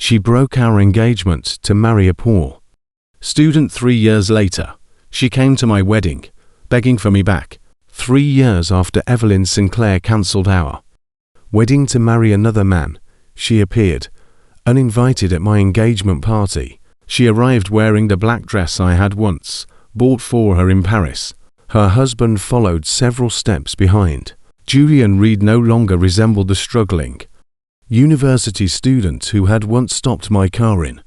She broke our engagement to marry a poor student 3 years later. She came to my wedding, begging for me back. 3 years after Evelyn Sinclair cancelled our wedding to marry another man, she appeared, uninvited, at my engagement party. She arrived wearing the black dress I had once bought for her in Paris. Her husband followed several steps behind. Julian Reed no longer resembled the struggling university student who had once stopped my car in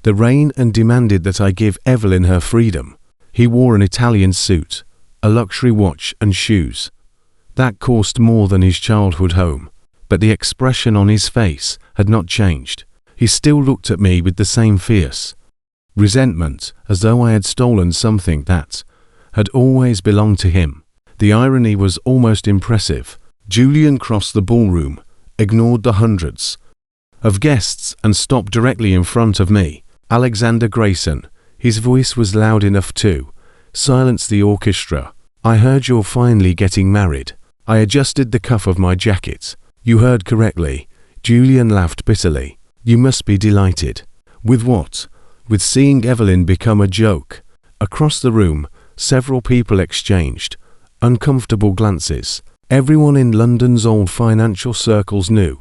the rain and demanded that I give Evelyn her freedom. He wore an Italian suit, a luxury watch and shoes that cost more than his childhood home, but the expression on his face had not changed. He still looked at me with the same fierce resentment, as though I had stolen something that had always belonged to him. The irony was almost impressive. Julian crossed the ballroom, ignored the hundreds of guests, and stopped directly in front of me. Alexander Grayson. His voice was loud enough to silence the orchestra. I heard you're finally getting married. I adjusted the cuff of my jacket. You heard correctly. Julian laughed bitterly. You must be delighted. With what? With seeing Evelyn become a joke. Across the room, several people exchanged uncomfortable glances. Everyone in London's old financial circles knew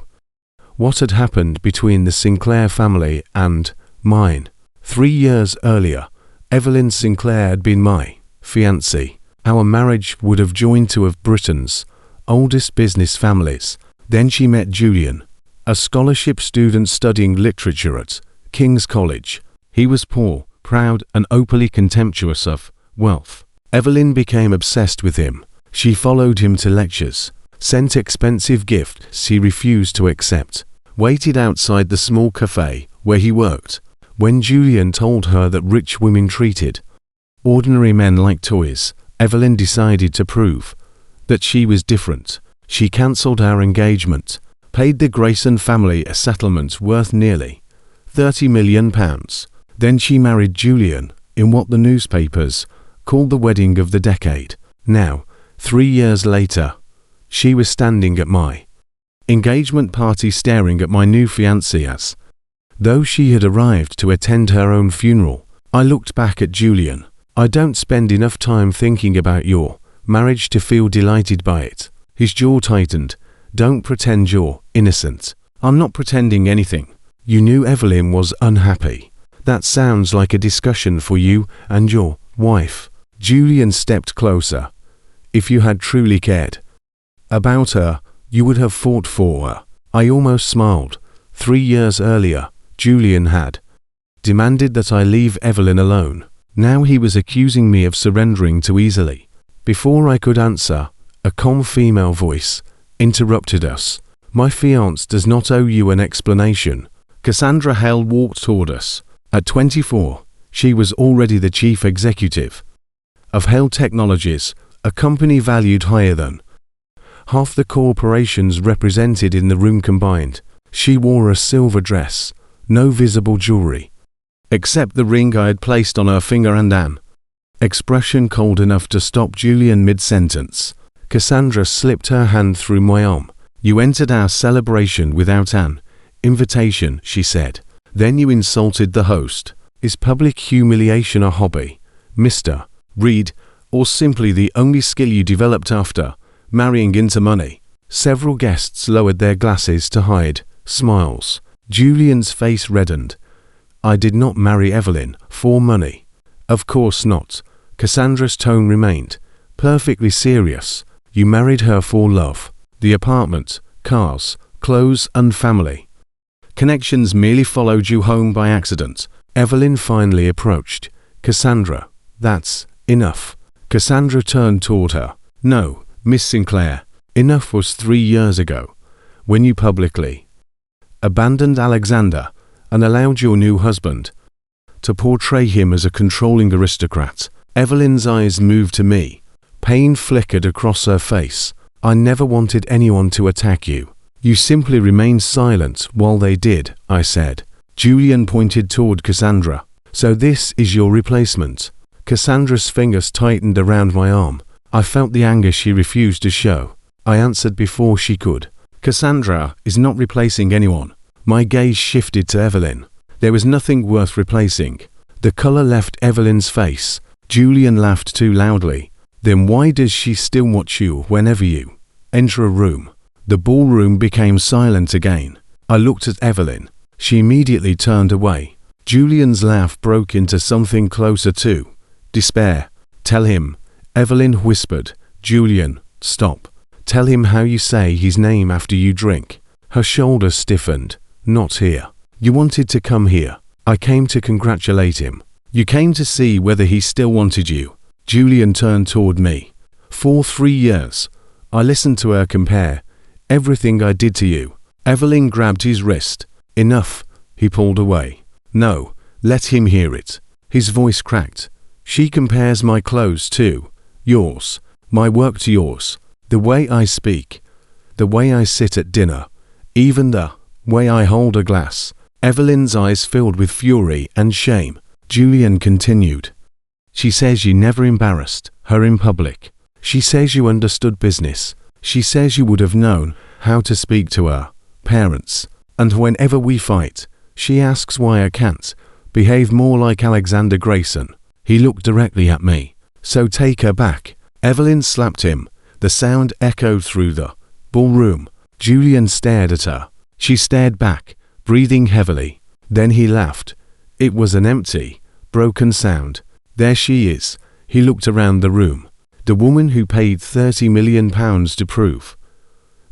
what had happened between the Sinclair family and mine. 3 years earlier, Evelyn Sinclair had been my fiancée. Our marriage would have joined two of Britain's oldest business families. Then she met Julian, a scholarship student studying literature at King's College. He was poor, proud, and openly contemptuous of wealth. Evelyn became obsessed with him. She followed him to lectures, sent expensive gifts he refused to accept, waited outside the small cafe where he worked. When Julian told her that rich women treated ordinary men like toys, Evelyn decided to prove that she was different. She cancelled our engagement, paid the Grayson family a settlement worth nearly £30 million. Then she married Julian in what the newspapers called the wedding of the decade. Now, 3 years later, she was standing at my engagement party staring at my new fiancé as though she had arrived to attend her own funeral. I looked back at Julian. I don't spend enough time thinking about your marriage to feel delighted by it. His jaw tightened. Don't pretend you're innocent. I'm not pretending anything. You knew Evelyn was unhappy. That sounds like a discussion for you and your wife. Julian stepped closer. If you had truly cared about her, you would have fought for her. I almost smiled. 3 years earlier, Julian had demanded that I leave Evelyn alone. Now he was accusing me of surrendering too easily. Before I could answer, a calm female voice interrupted us. My fiancé does not owe you an explanation. Cassandra Hale walked toward us. At 24, she was already the chief executive of Hale Technologies, a company valued higher than half the corporations represented in the room combined. She wore a silver dress, no visible jewelry, except the ring I had placed on her finger and an expression cold enough to stop Julian mid-sentence. Cassandra slipped her hand through my arm. You entered our celebration without an invitation, she said. Then you insulted the host. Is public humiliation a hobby, Mr. Reed, or simply the only skill you developed after marrying into money? Several guests lowered their glasses to hide smiles. Julian's face reddened. I did not marry Evelyn for money. Of course not. Cassandra's tone remained perfectly serious. You married her for love. The apartment, cars, clothes, and family connections merely followed you home by accident. Evelyn finally approached. Cassandra, that's enough. Cassandra turned toward her. No, Miss Sinclair. Enough was 3 years ago, when you publicly abandoned Alexander and allowed your new husband to portray him as a controlling aristocrat. Evelyn's eyes moved to me. Pain flickered across her face. I never wanted anyone to attack you. You simply remained silent while they did, I said. Julian pointed toward Cassandra. So this is your replacement. Cassandra's fingers tightened around my arm. I felt the anger she refused to show. I answered before she could. Cassandra is not replacing anyone. My gaze shifted to Evelyn. There was nothing worth replacing. The color left Evelyn's face. Julian laughed too loudly. Then why does she still watch you whenever you enter a room? The ballroom became silent again. I looked at Evelyn. She immediately turned away. Julian's laugh broke into something closer to despair. Tell him, Evelyn whispered. Julian, stop. Tell him how you say his name after you drink. Her shoulders stiffened. Not here. You wanted to come here. I came to congratulate him. You came to see whether he still wanted you. Julian turned toward me. For 3 years, I listened to her compare everything I did to you. Evelyn grabbed his wrist. Enough. He pulled away. No, let him hear it. His voice cracked. She compares my clothes to yours, my work to yours, the way I speak, the way I sit at dinner, even the way I hold a glass. Evelyn's eyes filled with fury and shame. Julian continued. She says you never embarrassed her in public. She says you understood business. She says you would have known how to speak to her parents. And whenever we fight, she asks why I can't behave more like Alexander Grayson. He looked directly at me. So take her back. Evelyn slapped him. The sound echoed through the ballroom. Julian stared at her. She stared back, breathing heavily. Then he laughed. It was an empty, broken sound. There she is. He looked around the room. The woman who paid £30 million to prove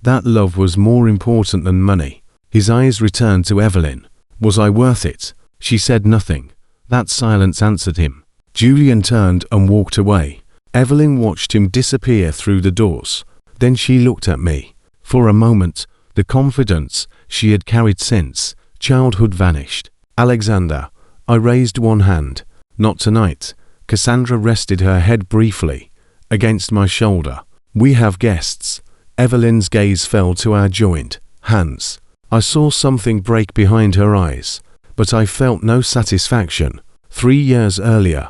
that love was more important than money. His eyes returned to Evelyn. Was I worth it? She said nothing. That silence answered him. Julian turned and walked away. Evelyn watched him disappear through the doors. Then she looked at me. For a moment, the confidence she had carried since childhood vanished. Alexander. I raised one hand. Not tonight. Cassandra rested her head briefly against my shoulder. We have guests. Evelyn's gaze fell to our joined hands. I saw something break behind her eyes, but I felt no satisfaction. 3 years earlier,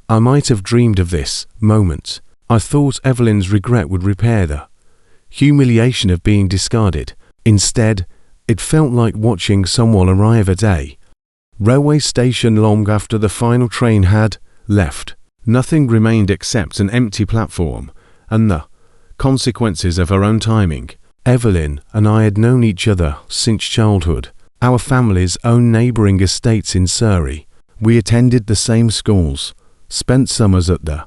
I might have dreamed of this moment. I thought Evelyn's regret would repair the humiliation of being discarded. Instead, it felt like watching someone arrive at a railway station long after the final train had left. Nothing remained except an empty platform and the consequences of her own timing. Evelyn and I had known each other since childhood. Our families owned neighbouring estates in Surrey. We attended the same schools, spent summers at the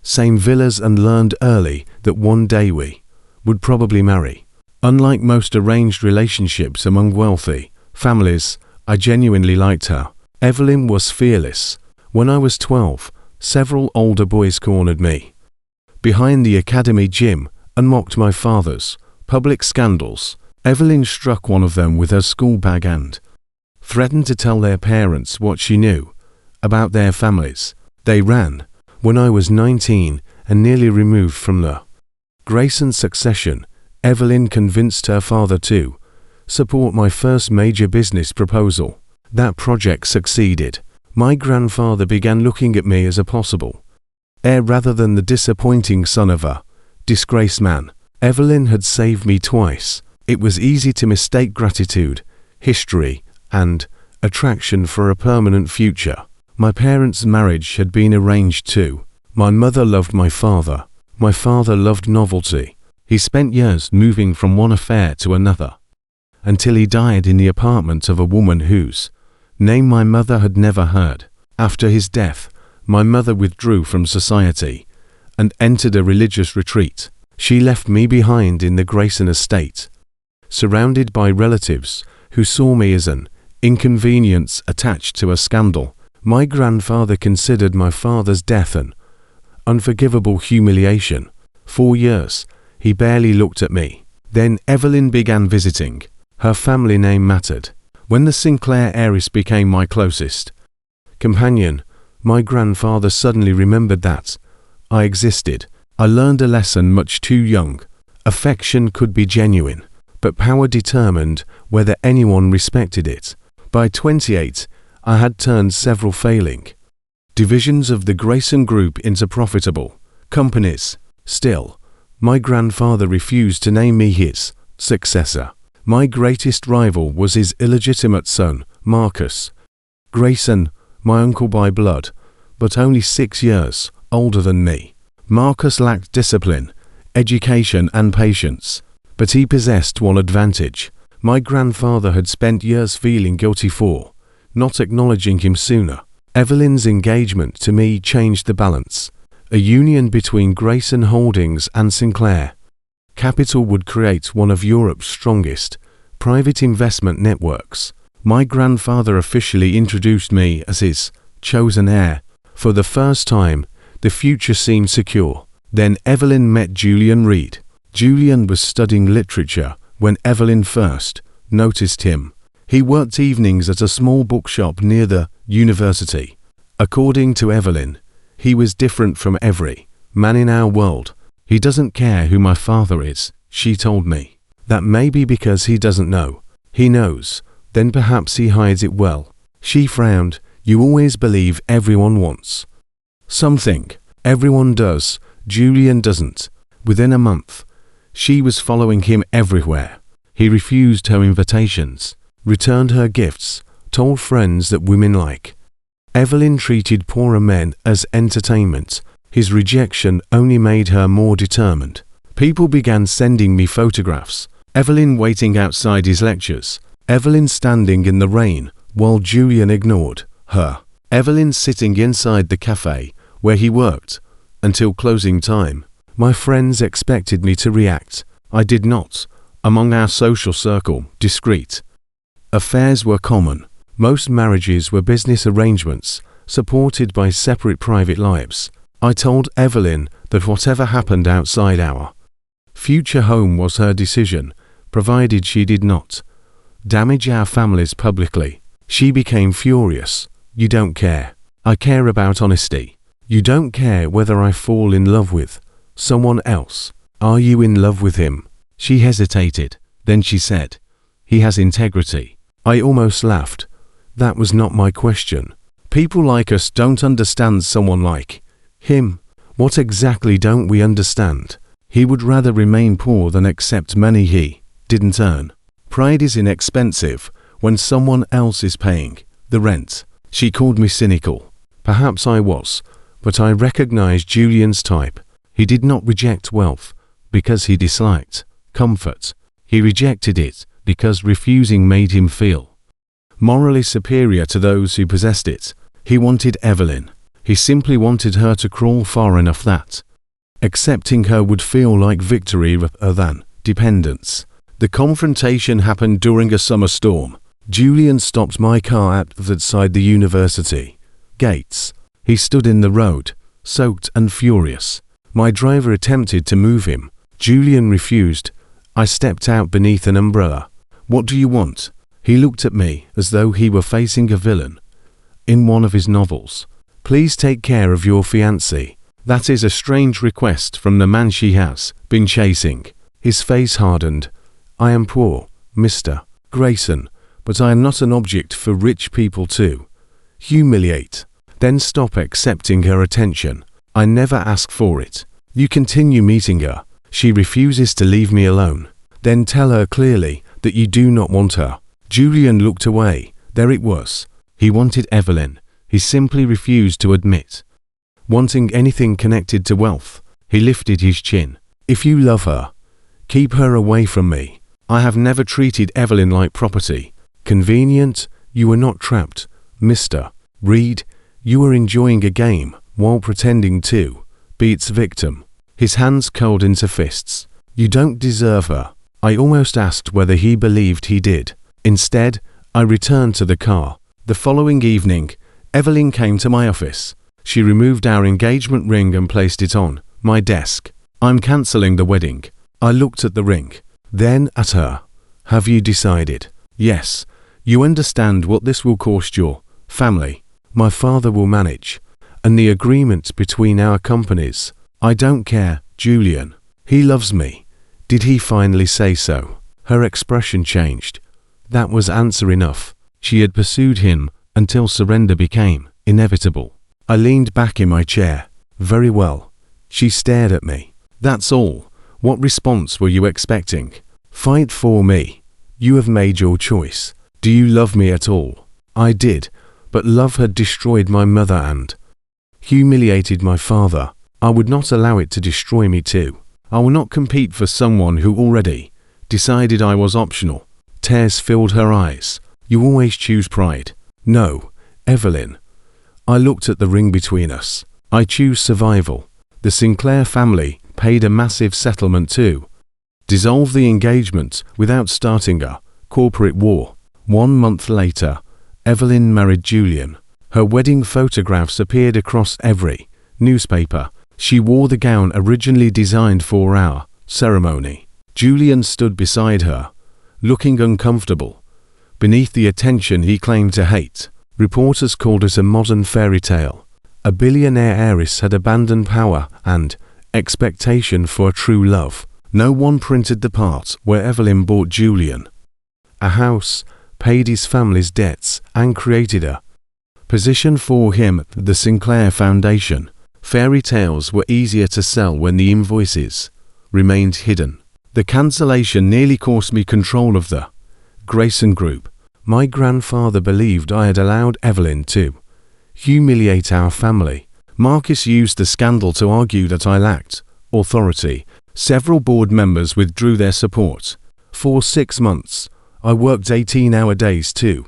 same villas and learned early that one day we would probably marry. Unlike most arranged relationships among wealthy families, I genuinely liked her. Evelyn was fearless. When I was 12, several older boys cornered me behind the academy gym and mocked my father's public scandals. Evelyn struck one of them with her school bag and threatened to tell their parents what she knew about their families. They ran. When I was 19 and nearly removed from the Grayson succession, Evelyn convinced her father to support my first major business proposal. That project succeeded. My grandfather began looking at me as a possible heir rather than the disappointing son of a disgraced man. Evelyn had saved me twice. It was easy to mistake gratitude, history, and attraction for a permanent future. My parents' marriage had been arranged too. My mother loved my father. My father loved novelty. He spent years moving from one affair to another, until he died in the apartment of a woman whose name my mother had never heard. After his death, my mother withdrew from society and entered a religious retreat. She left me behind in the Grayson estate, surrounded by relatives who saw me as an inconvenience attached to a scandal. My grandfather considered my father's death an unforgivable humiliation. 4 years, he barely looked at me. Then Evelyn began visiting. Her family name mattered. When the Sinclair heiress became my closest companion, my grandfather suddenly remembered that I existed. I learned a lesson much too young. Affection could be genuine, but power determined whether anyone respected it. By 28, I had turned several failing divisions of the Grayson Group into profitable companies. Still, my grandfather refused to name me his successor. My greatest rival was his illegitimate son, Marcus. Grayson, my uncle by blood, but only 6 years older than me. Marcus lacked discipline, education and patience, but he possessed one advantage. My grandfather had spent years feeling guilty for not acknowledging him sooner. Evelyn's engagement to me changed the balance. A union between Grayson Holdings and Sinclair Capital would create one of Europe's strongest private investment networks. My grandfather officially introduced me as his chosen heir. For the first time, the future seemed secure. Then Evelyn met Julian Reed. Julian was studying literature when Evelyn first noticed him. He worked evenings at a small bookshop near the university. According to Evelyn, he was different from every man in our world. He doesn't care who my father is, she told me. That may be because he doesn't know. He knows, then perhaps he hides it well. She frowned. You always believe everyone wants something. Everyone does. Julian doesn't. Within a month, she was following him everywhere. He refused her invitations, returned her gifts, told friends that women like. Evelyn treated poorer men as entertainment. His rejection only made her more determined. People began sending me photographs. Evelyn waiting outside his lectures. Evelyn standing in the rain while Julian ignored her. Evelyn sitting inside the cafe where he worked until closing time. My friends expected me to react. I did not. Among our social circle, discreet affairs were common. Most marriages were business arrangements, supported by separate private lives. I told Evelyn that whatever happened outside our future home was her decision, provided she did not damage our families publicly. She became furious. You don't care. I care about honesty. You don't care whether I fall in love with someone else. Are you in love with him? She hesitated. Then she said, he has integrity. I almost laughed. That was not my question. People like us don't understand someone like him. What exactly don't we understand? He would rather remain poor than accept money he didn't earn. Pride is inexpensive when someone else is paying the rent. She called me cynical. Perhaps I was, but I recognized Julian's type. He did not reject wealth because he disliked comfort. He rejected it because refusing made him feel morally superior to those who possessed it. He wanted Evelyn. He simply wanted her to crawl far enough that accepting her would feel like victory rather than dependence. The confrontation happened during a summer storm. Julian stopped my car outside the university gates. He stood in the road, soaked and furious. My driver attempted to move him. Julian refused. I stepped out beneath an umbrella. What do you want? He looked at me as though he were facing a villain in one of his novels. Please take care of your fiancé. That is a strange request from the man she has been chasing. His face hardened. I am poor, Mr. Grayson, but I am not an object for rich people to humiliate. Then stop accepting her attention. I never asked for it. You continue meeting her. She refuses to leave me alone. Then tell her clearly that you do not want her. Julian looked away. There it was. He wanted Evelyn. He simply refused to admit wanting anything connected to wealth. He lifted his chin. If you love her, keep her away from me. I have never treated Evelyn like property. Convenient? You were not trapped, Mr. Reed. You were enjoying a game while pretending to be its victim. His hands curled into fists. You don't deserve her. I almost asked whether he believed he did. Instead, I returned to the car. The following evening, Evelyn came to my office. She removed our engagement ring and placed it on my desk. I'm cancelling the wedding. I looked at the ring, then at her. Have you decided? Yes. You understand what this will cost your family. My father will manage. And the agreement between our companies. I don't care, Julian. He loves me. Did he finally say so? Her expression changed. That was answer enough. She had pursued him until surrender became inevitable. I leaned back in my chair. Very well. She stared at me. That's all. What response were you expecting? Fight for me. You have made your choice. Do you love me at all? I did, but love had destroyed my mother and humiliated my father. I would not allow it to destroy me too. I will not compete for someone who already decided I was optional. Tears filled her eyes. You always choose pride. No, Evelyn. I looked at the ring between us. I choose survival. The Sinclair family paid a massive settlement to dissolve the engagement without starting a corporate war. 1 month later, Evelyn married Julian. Her wedding photographs appeared across every newspaper. She wore the gown originally designed for our ceremony. Julian stood beside her, looking uncomfortable. Beneath the attention he claimed to hate, reporters called it a modern fairy tale. A billionaire heiress had abandoned power and expectation for a true love. No one printed the part where Evelyn bought Julian a house, paid his family's debts, and created a position for him at the Sinclair Foundation. Fairy tales were easier to sell when the invoices remained hidden. The cancellation nearly cost me control of the Grayson Group. My grandfather believed I had allowed Evelyn to humiliate our family. Marcus used the scandal to argue that I lacked authority. Several board members withdrew their support. For 6 months, I worked 18-hour days to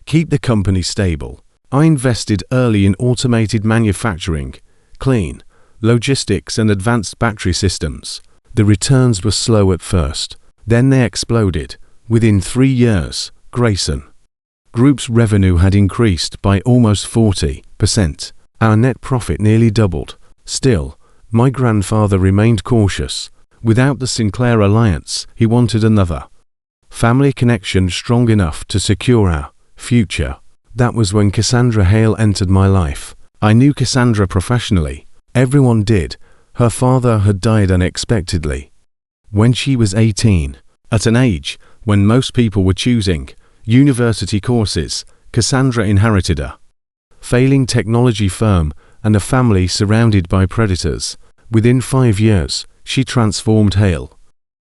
keep the company stable. I invested early in automated manufacturing, clean logistics and advanced battery systems. The returns were slow at first, then they exploded. Within 3 years, Grayson Group's revenue had increased by almost 40%. Our net profit nearly doubled. Still, my grandfather remained cautious. Without the Sinclair alliance, he wanted another family connection strong enough to secure our future. That was when Cassandra Hale entered my life. I knew Cassandra professionally. Everyone did. Her father had died unexpectedly when she was 18. At an age when most people were choosing university courses, Cassandra inherited a failing technology firm and a family surrounded by predators. Within 5 years, she transformed Hale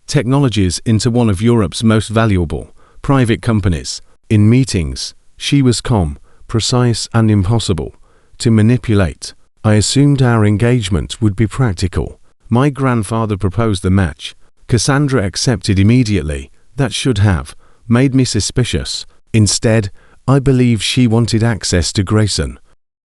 Technologies into one of Europe's most valuable private companies. In meetings, she was calm, precise, and impossible to manipulate. I assumed our engagement would be practical. My grandfather proposed the match. Cassandra accepted immediately. That should have made me suspicious. Instead, I believe she wanted access to Grayson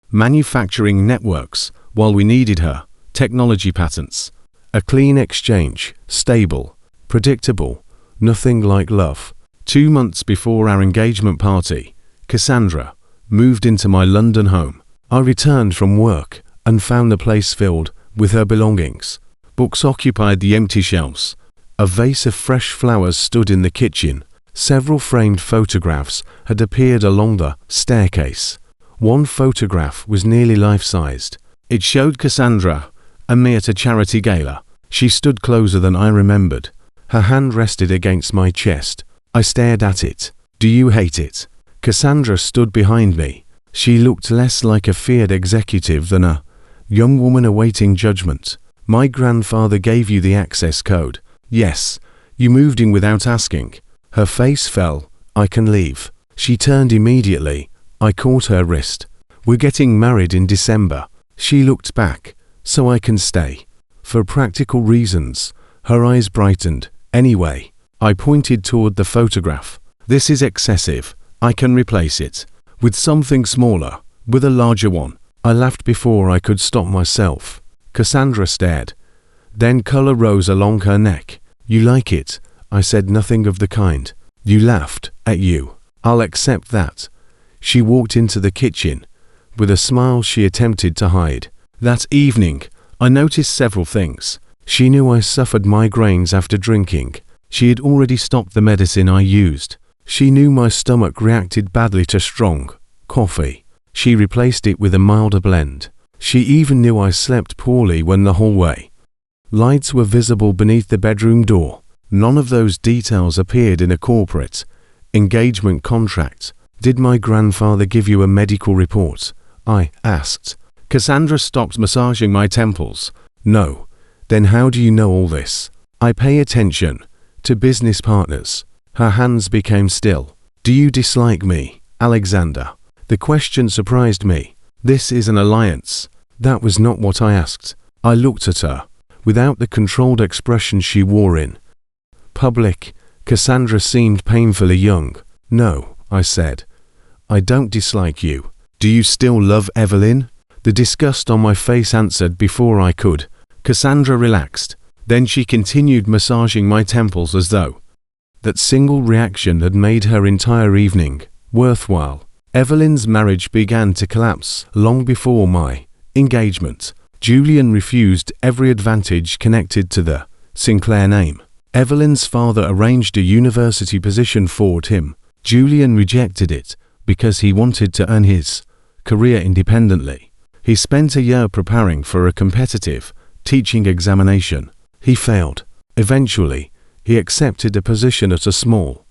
manufacturing networks while we needed her technology patents. A clean exchange, stable, predictable, nothing like love. 2 months before our engagement party, Cassandra moved into my London home. I returned from work and found the place filled with her belongings. Books occupied the empty shelves. A vase of fresh flowers stood in the kitchen. Several framed photographs had appeared along the staircase. One photograph was nearly life-sized. It showed Cassandra and me at a charity gala. She stood closer than I remembered. Her hand rested against my chest. I stared at it. Do you hate it? Cassandra stood behind me. She looked less like a feared executive than a young woman awaiting judgment. My grandfather gave you the access code. Yes. You moved in without asking. Her face fell. I can leave. She turned immediately. I caught her wrist. We're getting married in December. She looked back. So I can stay. For practical reasons. Her eyes brightened. Anyway, I pointed toward the photograph. This is excessive. I can replace it with something smaller, with a larger one. I laughed before I could stop myself. Cassandra stared. Then color rose along her neck. You like it? I said nothing of the kind. You laughed. At you. I'll accept that. She walked into the kitchen. With a smile she attempted to hide. That evening, I noticed several things. She knew I suffered migraines after drinking. She had already stopped the medicine I used. She knew my stomach reacted badly to strong coffee. She replaced it with a milder blend. She even knew I slept poorly when the hallway lights were visible beneath the bedroom door. None of those details appeared in a corporate engagement contract. Did my grandfather give you a medical report? I asked. Cassandra stopped massaging my temples. No. Then how do you know all this? I pay attention to business partners. Her hands became still. Do you dislike me, Alexander? The question surprised me. This is an alliance. That was not what I asked. I looked at her. Without the controlled expression she wore in public, Cassandra seemed painfully young. No, I said. I don't dislike you. Do you still love Evelyn? The disgust on my face answered before I could. Cassandra relaxed. Then she continued massaging my temples as though that single reaction had made her entire evening worthwhile. Evelyn's marriage began to collapse long before my engagement. Julian refused every advantage connected to the Sinclair name. Evelyn's father arranged a university position for him. Julian rejected it because he wanted to earn his career independently. He spent a year preparing for a competitive teaching examination. He failed. Eventually, he accepted a position at a small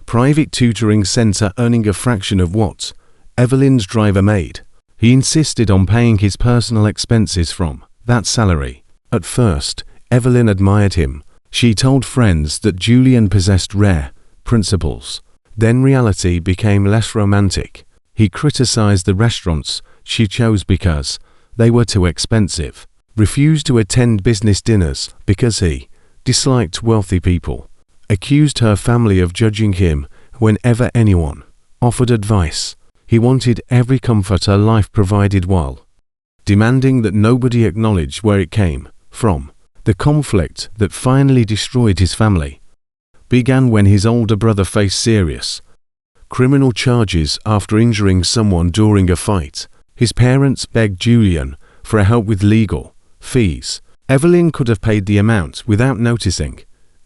private tutoring center, earning a fraction of what Evelyn's driver made. He insisted on paying his personal expenses from that salary. At first, Evelyn admired him. She told friends that Julian possessed rare principles. Then reality became less romantic. He criticized the restaurants she chose because they were too expensive, refused to attend business dinners because he disliked wealthy people, accused her family of judging him whenever anyone offered advice. He wanted every comfort her life provided while demanding that nobody acknowledge where it came from. The conflict that finally destroyed his family began when his older brother faced serious criminal charges after injuring someone during a fight. His parents begged Julian for help with legal fees. Evelyn could have paid the amount without noticing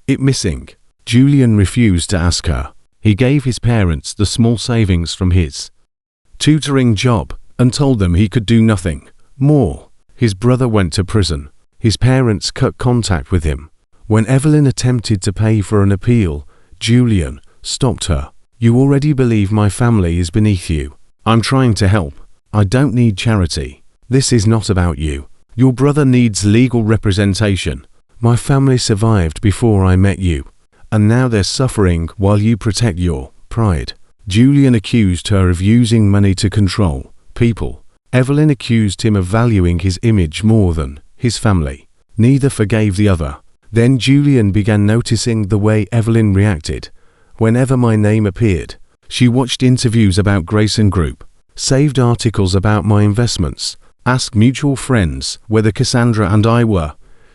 it missing. Julian refused to ask her. He gave his parents the small savings from his tutoring job and told them he could do nothing more. His brother went to prison. His parents cut contact with him. When Evelyn attempted to pay for an appeal, Julian stopped her. You already believe my family is beneath you. I'm trying to help. I don't need charity. This is not about you. Your brother needs legal representation. My family survived before I met you, and now they're suffering while you protect your pride. Julian accused her of using money to control people. Evelyn accused him of valuing his image more than his family. Neither forgave the other. Then Julian began noticing the way Evelyn reacted whenever my name appeared. She watched interviews about Grayson Group, saved articles about my investments, asked mutual friends whether Cassandra and I were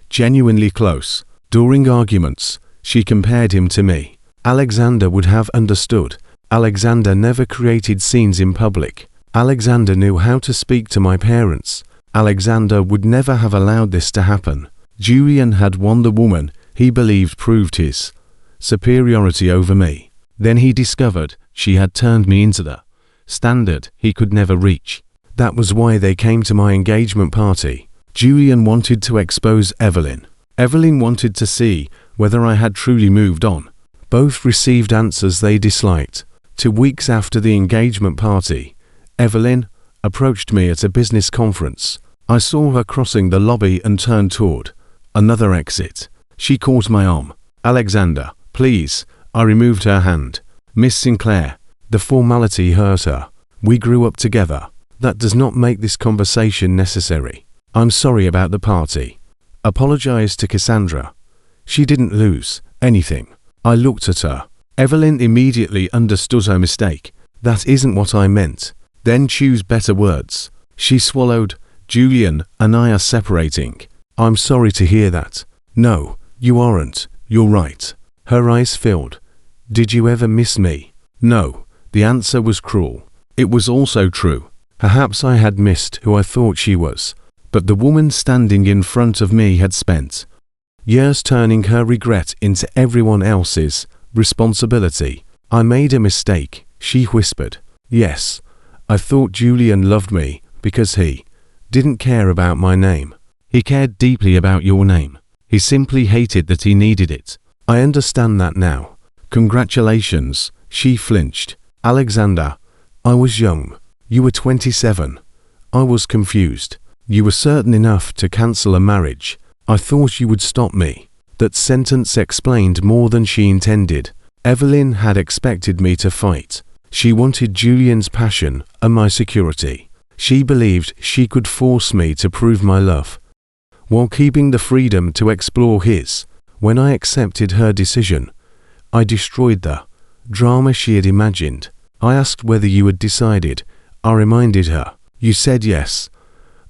genuinely close. During arguments, she compared him to me. Alexander would have understood. Alexander never created scenes in public. Alexander knew how to speak to my parents. Alexander would never have allowed this to happen. Julian had won the woman he believed proved his superiority over me. Then he discovered she had turned me into the standard he could never reach. That was why they came to my engagement party. Julian wanted to expose Evelyn. Evelyn wanted to see whether I had truly moved on. Both received answers they disliked. 2 weeks after the engagement party, Evelyn approached me at a business conference. I saw her crossing the lobby and turned toward another exit. She caught my arm. Alexander, please. I removed her hand. Miss Sinclair. The formality hurt her. We grew up together. That does not make this conversation necessary. I'm sorry about the party. Apologize to Cassandra. She didn't lose anything. I looked at her. Evelyn immediately understood her mistake. That isn't what I meant. Then choose better words. She swallowed. Julian and I are separating. I'm sorry to hear that. No, you aren't. You're right. Her eyes filled. Did you ever miss me? No. The answer was cruel. It was also true. Perhaps I had missed who I thought she was. But the woman standing in front of me had spent years turning her regret into everyone else's responsibility. I made a mistake, she whispered. Yes, I thought Julian loved me because he didn't care about my name. He cared deeply about your name. He simply hated that he needed it. I understand that now. Congratulations, she flinched. Alexander, I was young. You were 27. I was confused. You were certain enough to cancel a marriage. I thought you would stop me. That sentence explained more than she intended. Evelyn had expected me to fight. She wanted Julian's passion and my security. She believed she could force me to prove my love, while keeping the freedom to explore his. When I accepted her decision, I destroyed the drama she had imagined. I asked whether you had decided. I reminded her. You said yes.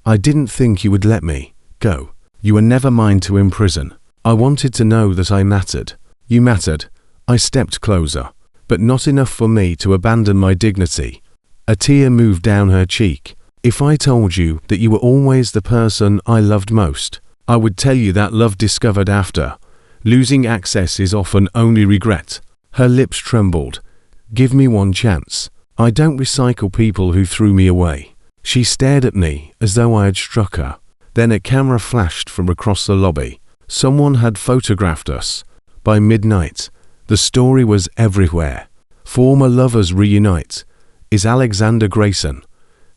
I didn't think you would let me go. You were never mine to imprison. I wanted to know that I mattered. You mattered. I stepped closer, but not enough for me to abandon my dignity. A tear moved down her cheek. If I told you that you were always the person I loved most, I would tell you that love discovered after losing access is often only regret. Her lips trembled. Give me one chance. I don't recycle people who threw me away. She stared at me as though I had struck her. Then a camera flashed from across the lobby. Someone had photographed us. By midnight, the story was everywhere. Former lovers reunite. Is Alexander Grayson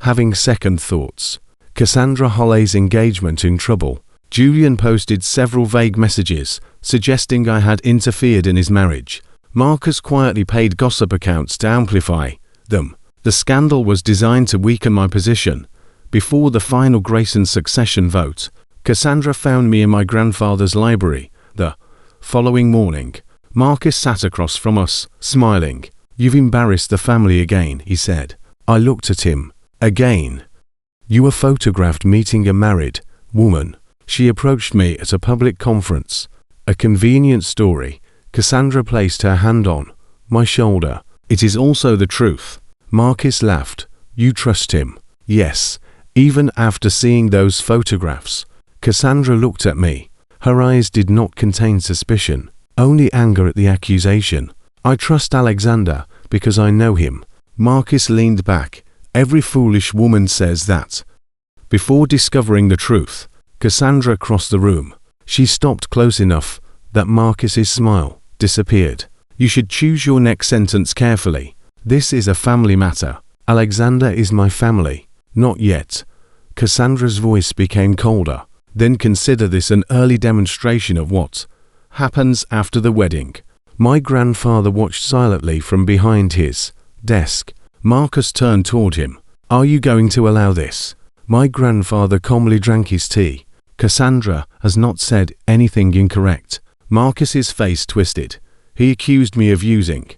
having second thoughts? Cassandra Holley's engagement in trouble. Julian posted several vague messages suggesting I had interfered in his marriage. Marcus quietly paid gossip accounts to amplify them. The scandal was designed to weaken my position. Before the final Grayson succession vote, Cassandra found me in my grandfather's library. The following morning, Marcus sat across from us, smiling. You've embarrassed the family again, he said. I looked at him. Again. You were photographed meeting a married woman. She approached me at a public conference. A convenient story. Cassandra placed her hand on my shoulder. It is also the truth. Marcus laughed. You trust him? Yes. Even after seeing those photographs. Cassandra looked at me. Her eyes did not contain suspicion, only anger at the accusation. I trust Alexander because I know him. Marcus leaned back. Every foolish woman says that. Before discovering the truth, Cassandra crossed the room. She stopped close enough that Marcus's smile disappeared. You should choose your next sentence carefully. This is a family matter. Alexander is my family. Not yet. Cassandra's voice became colder. Then consider this an early demonstration of what happens after the wedding. My grandfather watched silently from behind his desk. Marcus turned toward him. Are you going to allow this? My grandfather calmly drank his tea. Cassandra has not said anything incorrect. Marcus's face twisted. He accused me of using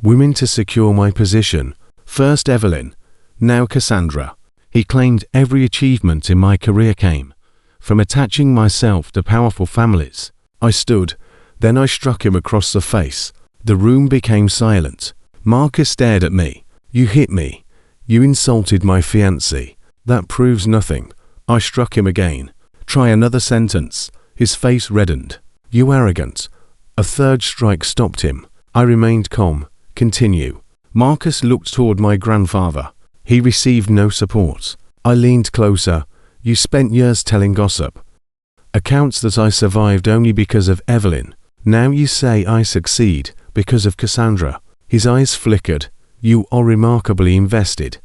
women to secure my position. First Evelyn, now Cassandra. He claimed every achievement in my career came from attaching myself to powerful families. I stood, then I struck him across the face. The room became silent. Marcus stared at me. You hit me. You insulted my fiancée. That proves nothing. I struck him again. Try another sentence. His face reddened. You arrogant. A third strike stopped him. I remained calm. Continue. Marcus looked toward my grandfather. He received no support. I leaned closer. You spent years telling gossip. Accounts that I survived only because of Evelyn. Now you say I succeed because of Cassandra. His eyes flickered. You are remarkably invested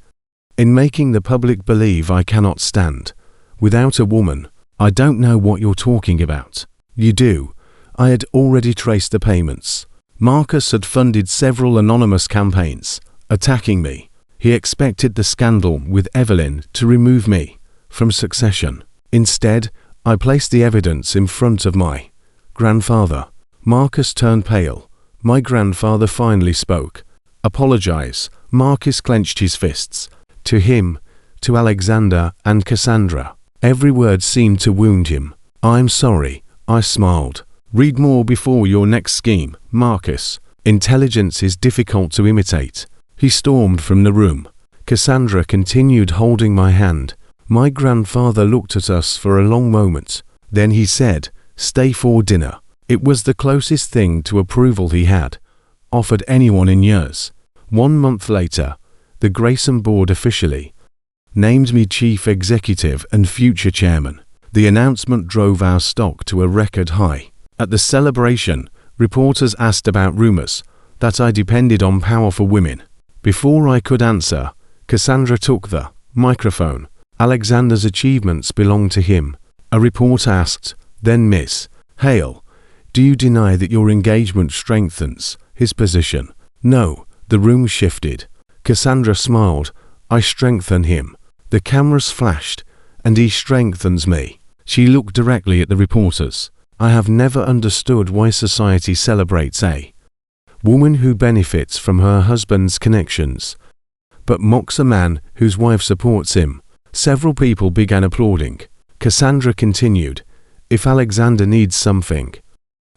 in making the public believe I cannot stand without a woman. I don't know what you're talking about. You do. I had already traced the payments. Marcus had funded several anonymous campaigns attacking me. He expected the scandal with Evelyn to remove me from succession. Instead, I placed the evidence in front of my grandfather. Marcus turned pale. My grandfather finally spoke. Apologize. Marcus clenched his fists. To him, to Alexander and Cassandra. Every word seemed to wound him. I'm sorry. I smiled. Read more before your next scheme, Marcus. Intelligence is difficult to imitate. He stormed from the room. Cassandra continued holding my hand. My grandfather looked at us for a long moment. Then he said, stay for dinner. It was the closest thing to approval he had offered anyone in years. 1 month later, the Grayson board officially named me chief executive and future chairman. The announcement drove our stock to a record high. At the celebration, reporters asked about rumors that I depended on powerful women. Before I could answer, Cassandra took the microphone. Alexander's achievements belong to him. A reporter asked, then Miss Hale, do you deny that your engagement strengthens his position. No, the room shifted. Cassandra smiled. I strengthen him. The cameras flashed, and he strengthens me. She looked directly at the reporters. I have never understood why society celebrates a woman who benefits from her husband's connections, but mocks a man whose wife supports him. Several people began applauding. Cassandra continued, if Alexander needs something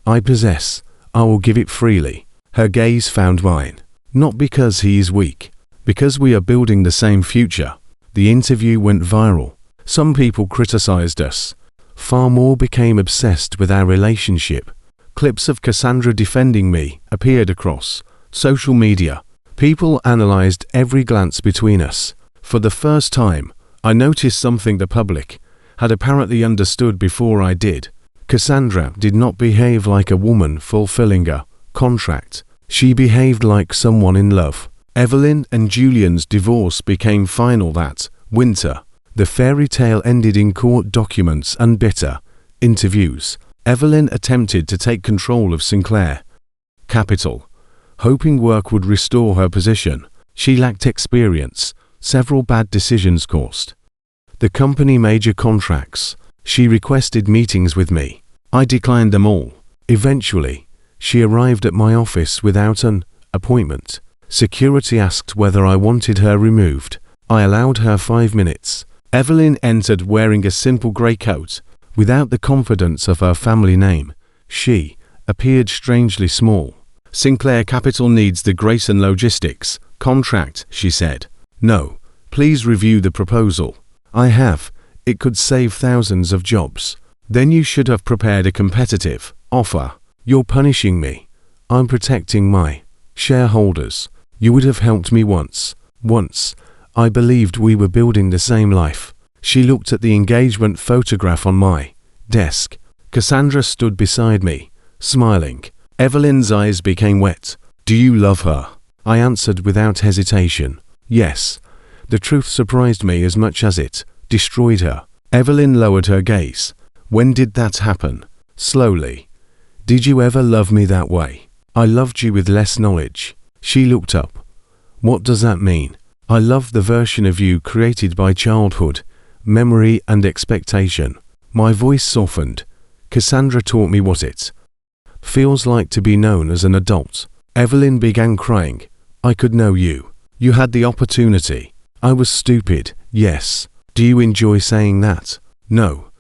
I possess, I will give it freely. Her gaze found mine. Not because he is weak, because we are building the same future. The interview went viral. Some people criticized us. Far more became obsessed with our relationship. Clips of Cassandra defending me appeared across social media. People analyzed every glance between us. For the first time, I noticed something the public had apparently understood before I did. Cassandra did not behave like a woman fulfilling a contract. She behaved like someone in love. Evelyn and Julian's divorce became final that winter. The fairy tale ended in court documents and bitter interviews. Evelyn attempted to take control of Sinclair Capital, hoping work would restore her position. She lacked experience. Several bad decisions cost the company major contracts. She requested meetings with me. I declined them all. Eventually, she arrived at my office without an appointment. Security asked whether I wanted her removed. I allowed her 5 minutes. Evelyn entered wearing a simple grey coat, without the confidence of her family name. She appeared strangely small. Sinclair Capital needs the Grayson Logistics contract, she said. No, please review the proposal. I have. It could save thousands of jobs. Then you should have prepared a competitive offer. You're punishing me. I'm protecting my shareholders. You would have helped me once. Once. I believed we were building the same life. She looked at the engagement photograph on my desk. Cassandra stood beside me, smiling. Evelyn's eyes became wet. Do you love her? I answered without hesitation. Yes. The truth surprised me as much as it destroyed her. Evelyn lowered her gaze. When did that happen? Slowly. Did you ever love me that way? I loved you with less knowledge. She looked up. What does that mean? I loved the version of you created by childhood, memory and expectation. My voice softened. Cassandra taught me what it feels like to be known as an adult. Evelyn began crying. I could know you. You had the opportunity. I was stupid, yes. Do you enjoy saying that? No.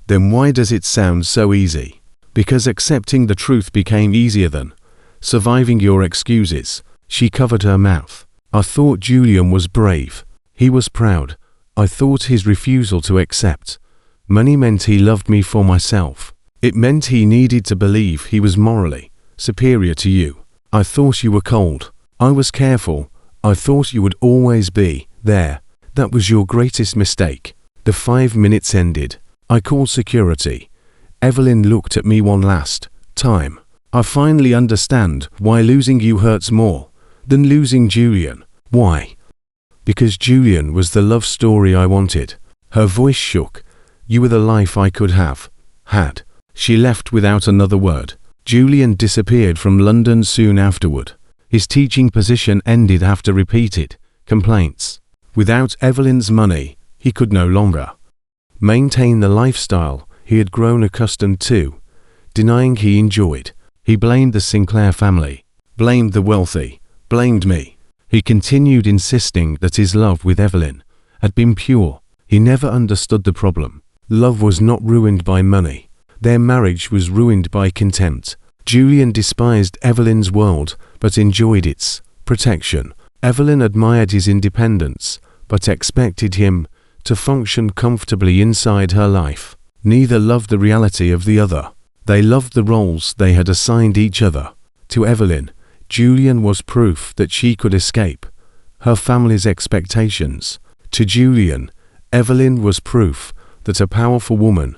Then why does it sound so easy? Because accepting the truth became easier than surviving your excuses. She covered her mouth. I thought Julian was brave. He was proud. I thought his refusal to accept money meant he loved me for myself. It meant he needed to believe he was morally superior to you. I thought you were cold. I was careful. I thought you would always be there. That was your greatest mistake. The 5 minutes ended. I called security. Evelyn looked at me one last time. I finally understand why losing you hurts more than losing Julian. Why? Because Julian was the love story I wanted. Her voice shook. You were the life I could have had. She left without another word. Julian disappeared from London soon afterward. His teaching position ended after repeated complaints. Without Evelyn's money, he could no longer maintain the lifestyle he had grown accustomed to, denying he enjoyed. He blamed the Sinclair family, blamed the wealthy, blamed me. He continued insisting that his love with Evelyn had been pure. He never understood the problem. Love was not ruined by money. Their marriage was ruined by contempt. Julian despised Evelyn's world, but enjoyed its protection. Evelyn admired his independence, but expected him to function comfortably inside her life. Neither loved the reality of the other. They loved the roles they had assigned each other. To Evelyn, Julian was proof that she could escape her family's expectations. To Julian, Evelyn was proof that a powerful woman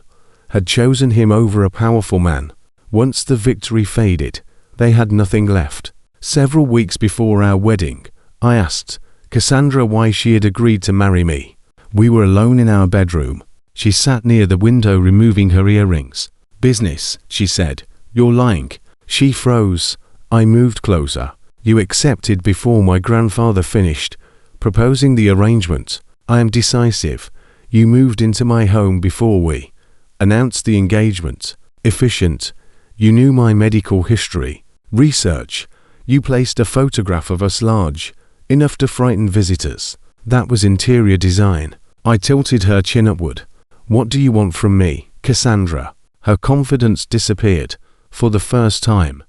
had chosen him over a powerful man. Once the victory faded, they had nothing left. Several weeks before our wedding, I asked Cassandra why she had agreed to marry me. We were alone in our bedroom. She sat near the window removing her earrings. Business, she said. You're lying. She froze. I moved closer. You accepted before my grandfather finished proposing the arrangement. I am decisive. You moved into my home before we announced the engagement. Efficient. You knew my medical history. Research. You placed a photograph of us large, enough to frighten visitors. That was interior design. I tilted her chin upward. What do you want from me, Cassandra? Her confidence disappeared, for the first time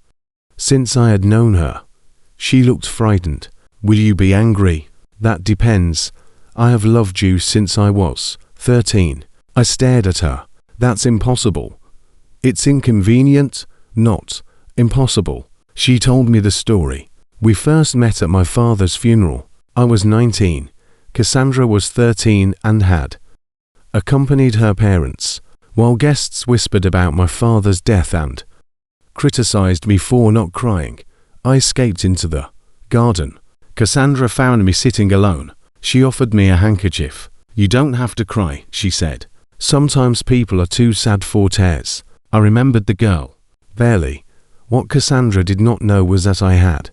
since I had known her. She looked frightened. Will you be angry? That depends. I have loved you since I was 13. I stared at her. That's impossible. It's inconvenient, not impossible. She told me the story. We first met at my father's funeral. I was 19. Cassandra was 13 and had accompanied her parents, while guests whispered about my father's death and criticized me for not crying. I escaped into the garden. Cassandra found me sitting alone. She offered me a handkerchief. You don't have to cry, she said. Sometimes people are too sad for tears. I remembered the girl. Barely. What Cassandra did not know was that I had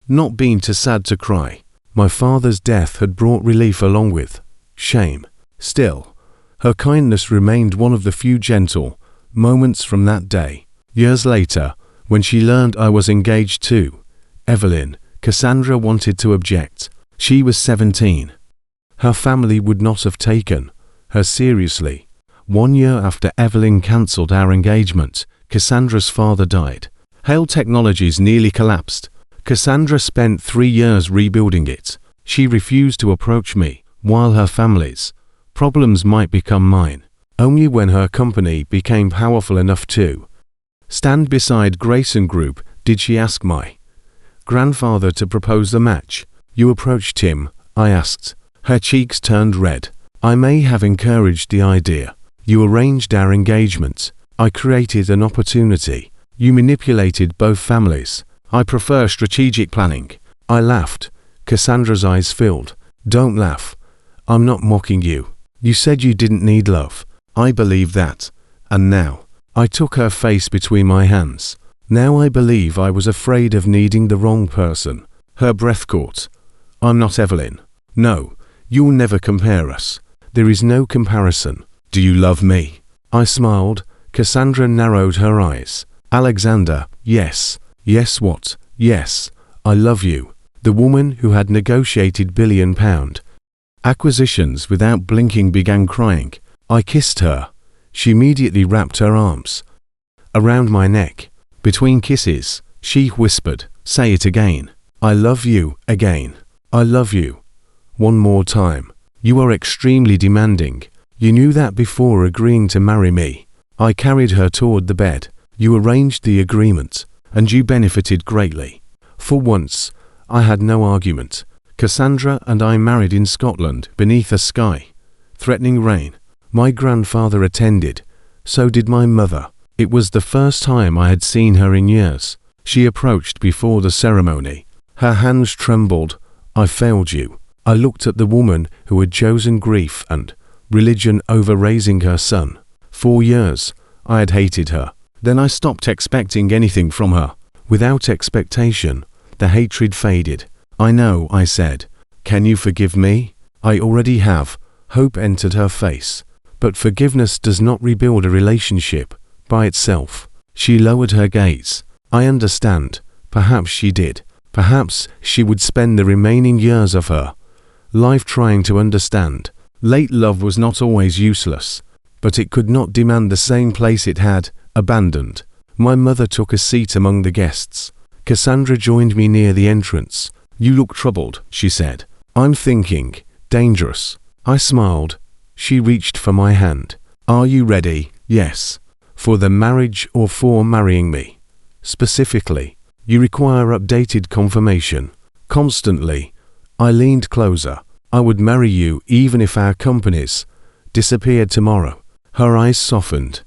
not been too sad to cry. My father's death had brought relief along with shame. Still, her kindness remained one of the few gentle moments from that day. Years later, when she learned I was engaged to Evelyn, Cassandra wanted to object. She was 17. Her family would not have taken her seriously. 1 year after Evelyn cancelled our engagement, Cassandra's father died. Hale Technologies nearly collapsed. Cassandra spent 3 years rebuilding it. She refused to approach me, while her family's problems might become mine. Only when her company became powerful enough to stand beside Grayson Group did she ask my grandfather to propose the match. You approached him, I asked. Her cheeks turned red. I may have encouraged the idea. You arranged our engagement. I created an opportunity. You manipulated both families. I prefer strategic planning. I laughed. Cassandra's eyes filled. Don't laugh. I'm not mocking you. You said you didn't need love. I believe that. And now. I took her face between my hands. Now I believe I was afraid of needing the wrong person. Her breath caught. I'm not Evelyn. No, you'll never compare us. There is no comparison. Do you love me? I smiled. Cassandra narrowed her eyes. Alexander, yes. Yes what? Yes. I love you. The woman who had negotiated £1 billion acquisitions without blinking began crying. I kissed her. She immediately wrapped her arms around my neck. Between kisses, she whispered, say it again. I love you, again. I love you. One more time. You are extremely demanding. You knew that before agreeing to marry me. I carried her toward the bed. You arranged the agreement, and you benefited greatly. For once, I had no argument. Cassandra and I married in Scotland, beneath a sky threatening rain. My grandfather attended. So did my mother. It was the first time I had seen her in years. She approached before the ceremony. Her hands trembled. I failed you. I looked at the woman who had chosen grief and religion over raising her son. 4 years, I had hated her. Then I stopped expecting anything from her. Without expectation, the hatred faded. I know, I said. Can you forgive me? I already have. Hope entered her face. But forgiveness does not rebuild a relationship by itself. She lowered her gaze. I understand. Perhaps she did. Perhaps she would spend the remaining years of her life trying to understand. Late love was not always useless, but it could not demand the same place it had abandoned. My mother took a seat among the guests. Cassandra joined me near the entrance. You look troubled, she said. I'm thinking. Dangerous. I smiled. She reached for my hand. Are you ready? Yes. For the marriage or for marrying me? Specifically, you require updated confirmation. Constantly. I leaned closer. I would marry you even if our companies disappeared tomorrow. Her eyes softened.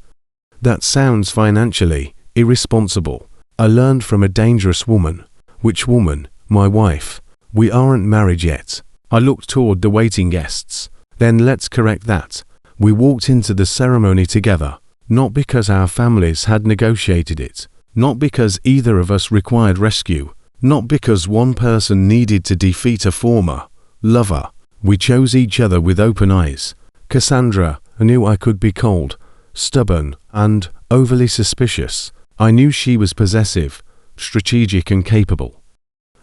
That sounds financially irresponsible. I learned from a dangerous woman. Which woman? My wife. We aren't married yet. I looked toward the waiting guests. Then let's correct that. We walked into the ceremony together, not because our families had negotiated it, Not because either of us required rescue, not because one person needed to defeat a former lover. We chose each other with open eyes. Cassandra, I knew I could be cold, stubborn, and overly suspicious. I knew she was possessive, strategic, and capable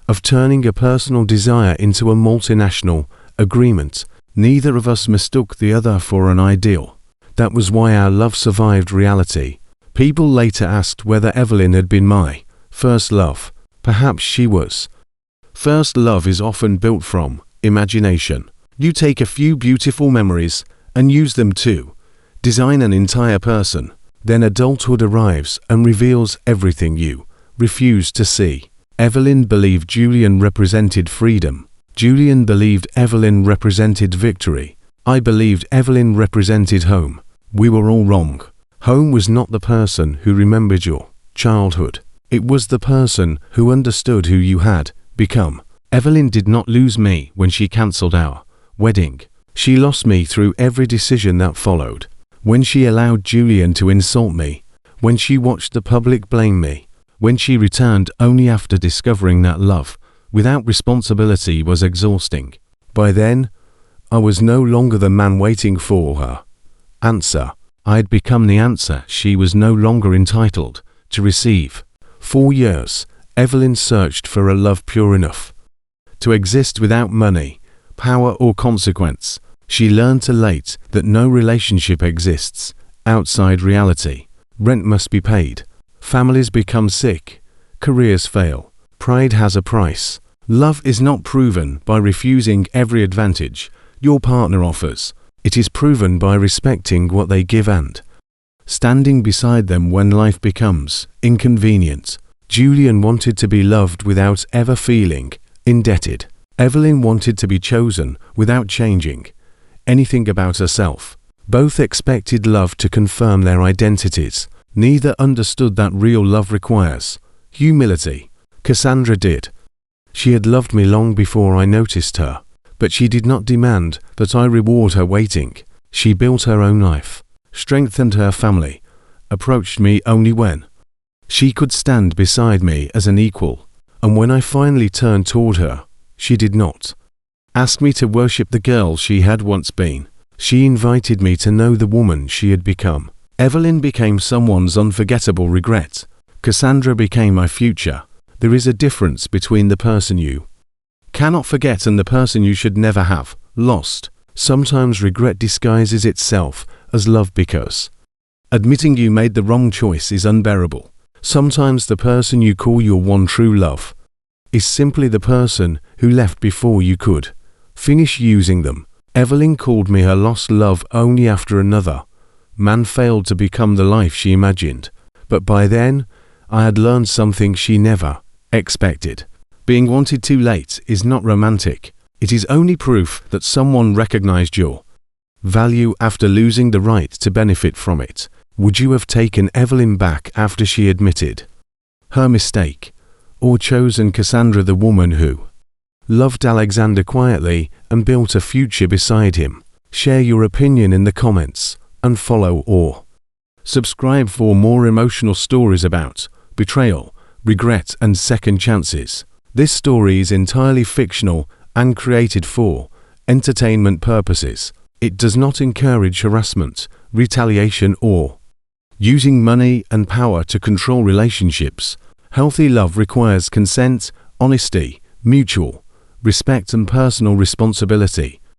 of turning a personal desire into a multinational agreement. Neither of us mistook the other for an ideal. That was why our love survived reality. People later asked whether Evelyn had been my first love. Perhaps she was. First love is often built from imagination. You take a few beautiful memories and use them to design an entire person. Then adulthood arrives and reveals everything you refused to see. Evelyn believed Julian represented freedom. Julian believed Evelyn represented victory. I believed Evelyn represented home. We were all wrong. Home was not the person who remembered your childhood. It was the person who understood who you had become. Evelyn did not lose me when she cancelled our wedding. She lost me through every decision that followed. When she allowed Julian to insult me. When she watched the public blame me. When she returned only after discovering that love without responsibility was exhausting. By then, I was no longer the man waiting for her answer. I had become the answer she was no longer entitled to receive. 4 years, Evelyn searched for a love pure enough to exist without money, power, or consequence. She learned too late that no relationship exists outside reality. Rent must be paid. Families become sick. Careers fail. Pride has a price. Love is not proven by refusing every advantage your partner offers. It is proven by respecting what they give and standing beside them when life becomes inconvenient. Julian wanted to be loved without ever feeling indebted. Evelyn wanted to be chosen without changing anything about herself. Both expected love to confirm their identities. Neither understood that real love requires humility. Cassandra did. She had loved me long before I noticed her, but she did not demand that I reward her waiting. She built her own life, strengthened her family, approached me only when she could stand beside me as an equal, and when I finally turned toward her, she did not ask me to worship the girl she had once been. She invited me to know the woman she had become. Evelyn became someone's unforgettable regret. Cassandra became my future. There is a difference between the person you cannot forget and the person you should never have lost. Sometimes regret disguises itself as love because admitting you made the wrong choice is unbearable. Sometimes the person you call your one true love is simply the person who left before you could finish using them. Evelyn called me her lost love only after another man failed to become the life she imagined. But by then, I had learned something she never expected. Being wanted too late is not romantic. It is only proof that someone recognized your value after losing the right to benefit from it. Would you have taken Evelyn back after she admitted her mistake, or chosen Cassandra, the woman who loved Alexander quietly and built a future beside him? Share your opinion in the comments, and follow or subscribe for more emotional stories about betrayal, regret, and second chances. This story is entirely fictional and created for entertainment purposes. It does not encourage harassment, retaliation, or using money and power to control relationships. Healthy love requires consent, honesty, mutual respect, and personal responsibility.